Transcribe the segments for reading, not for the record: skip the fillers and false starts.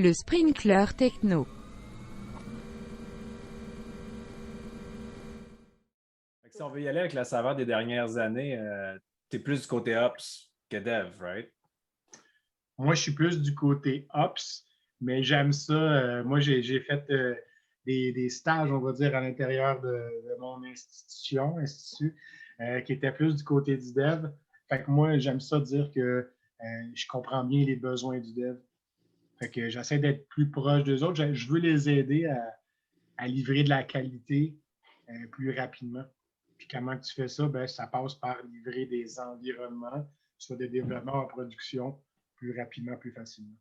Le sprinkler techno. Fait que si on veut y aller avec la saveur des dernières années, tu es plus du côté Ops que Dev, right? Moi, je suis plus du côté Ops, mais j'aime ça. Moi, j'ai fait des stages, on va dire, à l'intérieur de mon institut, qui était plus du côté du dev. Fait que moi, j'aime ça dire que je comprends bien les besoins du dev. Fait que j'essaie d'être plus proche d'eux autres. Je veux les aider à livrer de la qualité plus rapidement. Puis comment tu fais ça? Ben, ça passe par livrer des environnements, soit des développements en production, plus rapidement, plus facilement.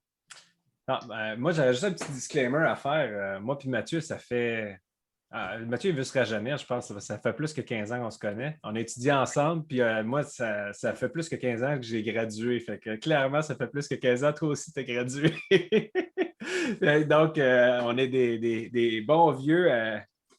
Non, moi, j'avais juste un petit disclaimer à faire. Moi puis Mathieu, ça fait. Mathieu, il veut se rajeunir, je pense. Ça fait plus que 15 ans qu'on se connaît. On a étudié ensemble, puis moi, ça fait plus que 15 ans que j'ai gradué. Fait que clairement, ça fait plus que 15 ans, toi aussi, tu as gradué. Donc, on est des bons vieux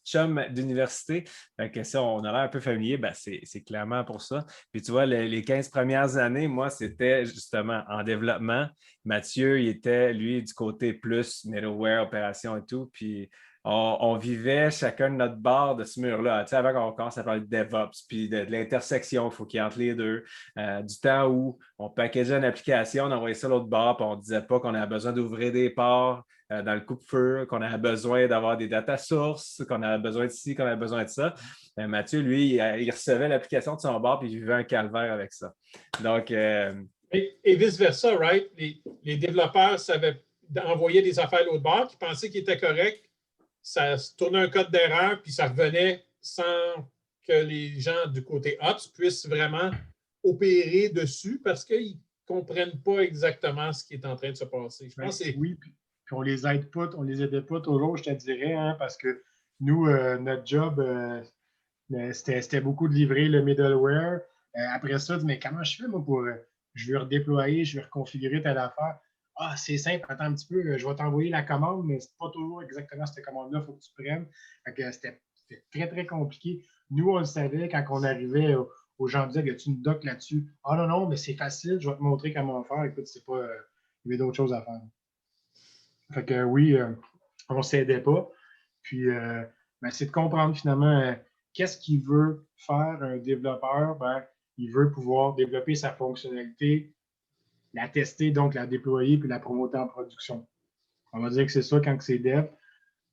chums d'université. Fait que ça, on a l'air un peu familier, ben, c'est clairement pour ça. Puis tu vois, les 15 premières années, moi, c'était justement en développement. Mathieu, il était, lui, du côté plus middleware, opération et tout. Puis on vivait chacun de notre bord de ce mur-là. Tu sais, avant qu'on commence à parler de DevOps, puis de l'intersection, il faut qu'il y ait entre les deux. Du temps où on packageait une application, on envoyait ça à l'autre bord, puis on ne disait pas qu'on avait besoin d'ouvrir des ports dans le coupe-feu, qu'on avait besoin d'avoir des data sources, qu'on avait besoin de ci, qu'on avait besoin de ça. Mathieu, lui, il recevait l'application de son bord, puis il vivait un calvaire avec ça. Donc, et vice-versa, right? Les développeurs savaient envoyer des affaires à l'autre bord qui pensaient qu'ils étaient corrects. Ça se tournait un code d'erreur, puis ça revenait sans que les gens du côté Ops puissent vraiment opérer dessus parce qu'ils ne comprennent pas exactement ce qui est en train de se passer. Je pense que oui, puis on les aide pas, on les aidait pas toujours, je te dirais, hein, parce que nous, notre job, c'était beaucoup de livrer le middleware. Après ça, mais comment je fais, moi, pour je vais redéployer, je vais reconfigurer telle affaire. Ah, c'est simple, attends un petit peu, je vais t'envoyer la commande, mais c'est pas toujours exactement cette commande-là, il faut que tu prennes. C'était très, très compliqué. Nous, on le savait quand on arrivait aux gens disaient, y a-tu une doc là-dessus? Ah non, non, mais c'est facile, je vais te montrer comment faire. Écoute, c'est pas. Il y avait d'autres choses à faire. Fait que oui, on ne s'aidait pas. Puis, ben, c'est de comprendre finalement qu'est-ce qu'il veut faire un développeur. Ben, il veut pouvoir développer sa fonctionnalité, la tester, donc la déployer, puis la promouvoir en production. On va dire que c'est ça quand c'est dev.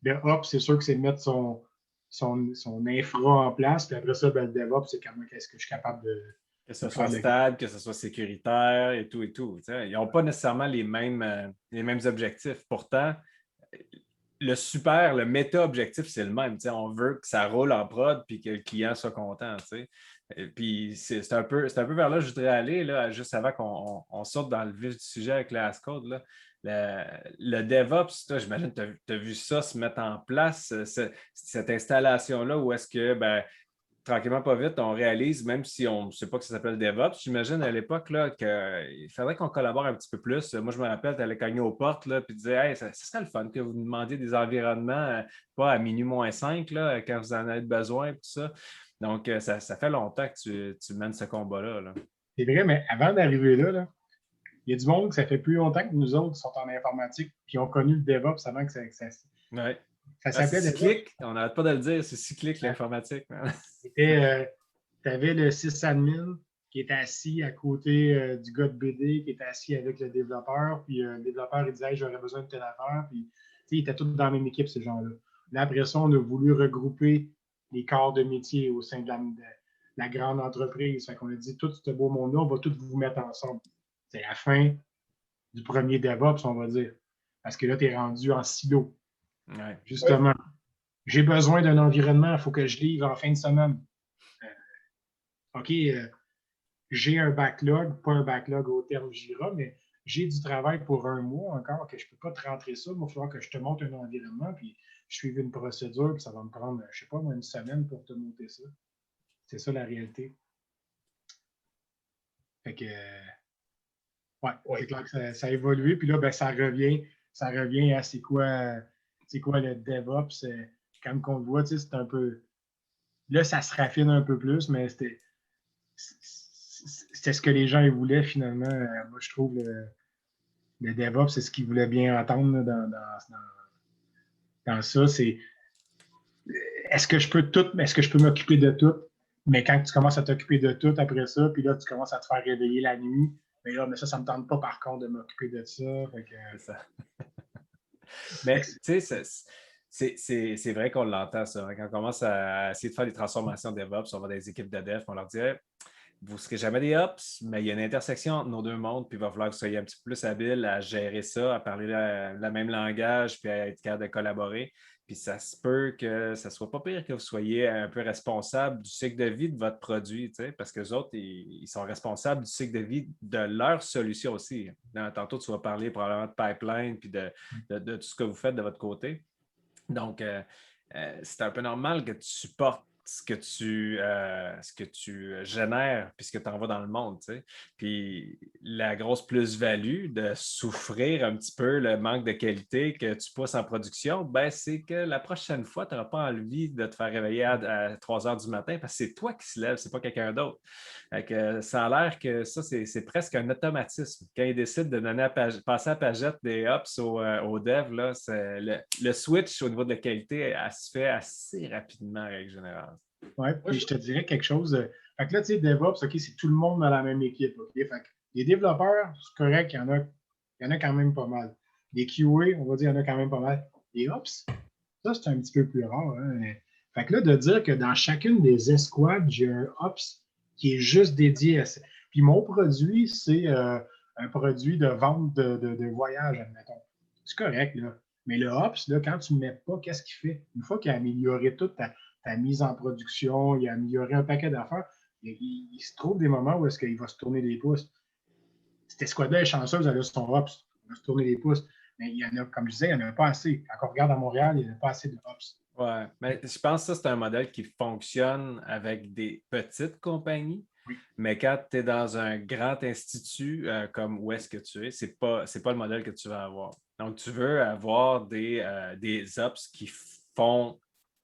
Le Ops, c'est sûr que c'est de mettre son infra en place. Puis après ça, ben, le DevOps, c'est comment est-ce que je suis capable de. Que ce soit stable, que ce soit sécuritaire et tout et tout. Ils n'ont pas nécessairement les mêmes objectifs. Pourtant, le méta-objectif, c'est le même. On veut que ça roule en prod puis que le client soit content. Et puis c'est un peu vers là que je voudrais aller, là, juste avant qu'on sorte dans le vif du sujet avec le Code. Là. Le DevOps, j'imagine que tu as vu ça se mettre en place, cette installation-là, où est-ce que tranquillement, pas vite, on réalise, même si on ne sait pas que ça s'appelle DevOps, j'imagine à l'époque qu'il faudrait qu'on collabore un petit peu plus. Moi, je me rappelle, tu allais cogner aux portes là, puis disais, hey, ça serait le fun que vous demandiez des environnements, pas à minuit moins 5, là, quand vous en avez besoin, tout ça. Donc, ça fait longtemps que tu mènes ce combat-là. Là. C'est vrai, mais avant d'arriver là, il y a du monde que ça fait plus longtemps que nous autres qui sont en informatique qui ont connu le DevOps avant que ça ouais. Ça s'appelait c'est cyclique, on n'arrête pas de le dire, c'est cyclique l'informatique. Tu avais le sysadmin qui était assis à côté du gars de BD, qui était assis avec le développeur, puis le développeur il disait hey, j'aurais besoin de telle affaire, puis ils étaient tous dans la même équipe, ces gens-là. Là, après ça, on a voulu regrouper les corps de métier au sein de la grande entreprise. Fait qu'on a dit tout ce beau monde-là, on va tous vous mettre ensemble. C'est la fin du premier DevOps, on va dire. Parce que là, tu es rendu en silo. Ouais. Justement, j'ai besoin d'un environnement, il faut que je livre en fin de semaine. OK, j'ai un backlog, pas un backlog au terme Jira, mais j'ai du travail pour un mois encore, que je ne peux pas te rentrer ça. Il va falloir que je te monte un environnement, puis je suive une procédure, puis ça va me prendre, je ne sais pas, une semaine pour te monter ça. C'est ça la réalité. Fait que, ouais, c'est clair que ça a évolué, puis là, ben, ça revient à c'est quoi le DevOps. Comme qu'on le voit, c'est un peu. Là, ça se raffine un peu plus, mais c'était ce que les gens voulaient finalement. Moi, je trouve le DevOps, c'est ce qu'il voulait bien entendre là, dans ça. C'est est-ce que je peux m'occuper de tout? Mais quand tu commences à t'occuper de tout après ça, puis là, tu commences à te faire réveiller la nuit, mais ça ne me tente pas par contre de m'occuper de ça. C'est ça. Mais tu sais, c'est vrai qu'on l'entend, ça. Quand on commence à essayer de faire des transformations DevOps, on va dans les équipes de dev, on leur dit vous ne serez jamais des Ops, mais il y a une intersection entre nos deux mondes, puis il va falloir que vous soyez un petit peu plus habile à gérer ça, à parler le même langage, puis à être capable de collaborer. Puis ça se peut que ça ne soit pas pire que vous soyez un peu responsable du cycle de vie de votre produit, parce que les autres, ils sont responsables du cycle de vie de leur solution aussi. Tantôt, tu vas parler probablement de pipeline puis de tout ce que vous faites de votre côté. Donc, c'est un peu normal que tu supportes ce que tu génères puis ce que tu envoies dans le monde. Puis la grosse plus-value de souffrir un petit peu le manque de qualité que tu pousses en production, ben, c'est que la prochaine fois, tu n'auras pas envie de te faire réveiller à 3 heures du matin parce que c'est toi qui se lève, c'est pas quelqu'un d'autre. Ça a l'air que ça, c'est presque un automatisme. Quand ils décident de passer à pagette des Ops au dev, là, le switch au niveau de la qualité, elle se fait assez rapidement en règle générale. Oui, puis je te dirais quelque chose. Fait que là, tu sais, DevOps, OK, c'est tout le monde dans la même équipe. OK? Fait que les développeurs, c'est correct, il y en a quand même pas mal. Les QA, on va dire, il y en a quand même pas mal. Les Ops, ça, c'est un petit peu plus rare. Hein? Fait que là, de dire que dans chacune des escouades, j'ai un Ops qui est juste dédié à ça. Puis mon produit, c'est un produit de vente de voyage, admettons. C'est correct, là. Mais le Ops, là, quand tu ne mets pas, qu'est-ce qu'il fait? Une fois qu'il a amélioré toute ta mise en production, il a amélioré un paquet d'affaires, il se trouve des moments où est-ce qu'il va se tourner les pouces. Cette escouade-là est chanceuse, elle a son Ops, il va se tourner les pouces. Mais il y en a, comme je disais, il n'y en a pas assez. Quand on regarde à Montréal, il n'y en a pas assez de Ops. Oui, mais je pense que ça, c'est un modèle qui fonctionne avec des petites compagnies. Oui. Mais quand tu es dans un grand institut comme où est-ce que tu es, c'est pas le modèle que tu vas avoir. Donc, tu veux avoir des Ops qui font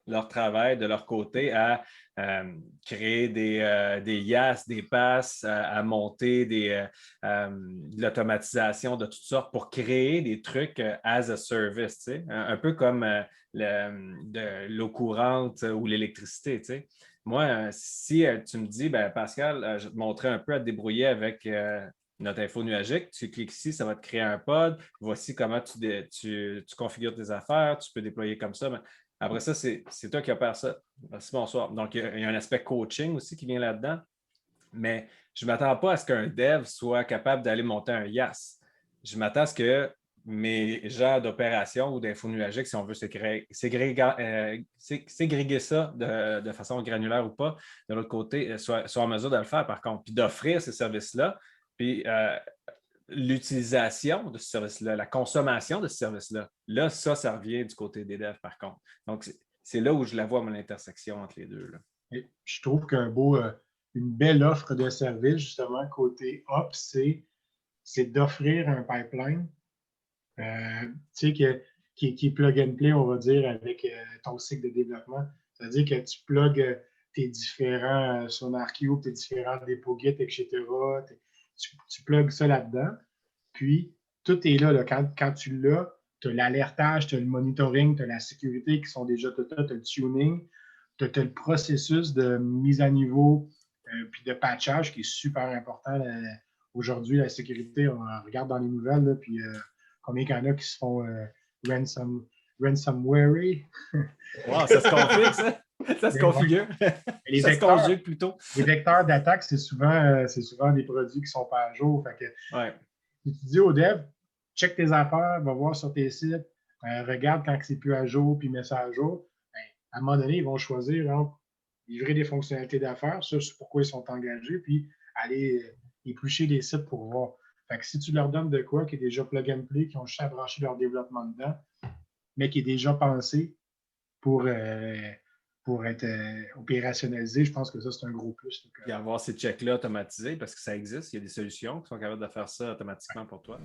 leur travail de leur côté à créer des YAS, des passes, à monter de l'automatisation de toutes sortes pour créer des trucs as a service, tu sais? Un peu comme de l'eau courante ou l'électricité. Tu sais. Moi, si tu me dis, ben, Pascal, je vais te montrer un peu à te débrouiller avec notre info nuagique, tu cliques ici, ça va te créer un pod. Voici comment tu configures tes affaires, tu peux déployer comme ça. Ben, après ça, c'est toi qui opères ça. Merci, bonsoir. Donc, il y a un aspect coaching aussi qui vient là-dedans. Mais je ne m'attends pas à ce qu'un dev soit capable d'aller monter un YAS. Je m'attends à ce que mes gens d'opération ou d'info nuagique, si on veut ségréguer ça de façon granulaire ou pas, de l'autre côté, soit en mesure de le faire par contre, puis d'offrir ces services-là, puis l'utilisation de ce service-là, la consommation de ce service-là. Là, ça revient du côté des devs par contre. Donc, c'est là où je la vois, mon intersection entre les deux. Là. Et je trouve une belle offre de service, justement, côté Ops, c'est d'offrir un pipeline qui est plug and play, on va dire, avec ton cycle de développement. C'est-à-dire que tu plugues tes différents SonarQube, tes différents dépôts Git, etc. Tu plugues ça là-dedans. Puis, tout est là. Quand tu l'as, tu as l'alertage, tu as le monitoring, tu as la sécurité qui sont déjà tout là, tu as le tuning, tu as le processus de mise à niveau puis de patchage qui est super important. Aujourd'hui, la sécurité, on regarde dans les nouvelles, là, puis combien il y en a qui se font ransomware. Wow, ça se configure, ça? Ça se configure. Les ça se conjugue plutôt. Les vecteurs d'attaque, c'est souvent des produits qui ne sont pas à jour. Fait que, ouais. Si tu dis au dev, check tes affaires, va voir sur tes sites, regarde quand c'est plus à jour, puis mets ça à jour. Ben, à un moment donné, ils vont choisir entre livrer des fonctionnalités d'affaires, ça, c'est pourquoi ils sont engagés, puis aller éplucher les sites pour voir. Fait que si tu leur donnes de quoi qui est déjà plug and play, qui ont juste à brancher leur développement dedans, mais qui est déjà pensé pour être opérationnalisé, je pense que ça, c'est un gros plus. Et avoir ces checks-là automatisés, parce que ça existe, il y a des solutions qui sont capables de faire ça automatiquement pour toi.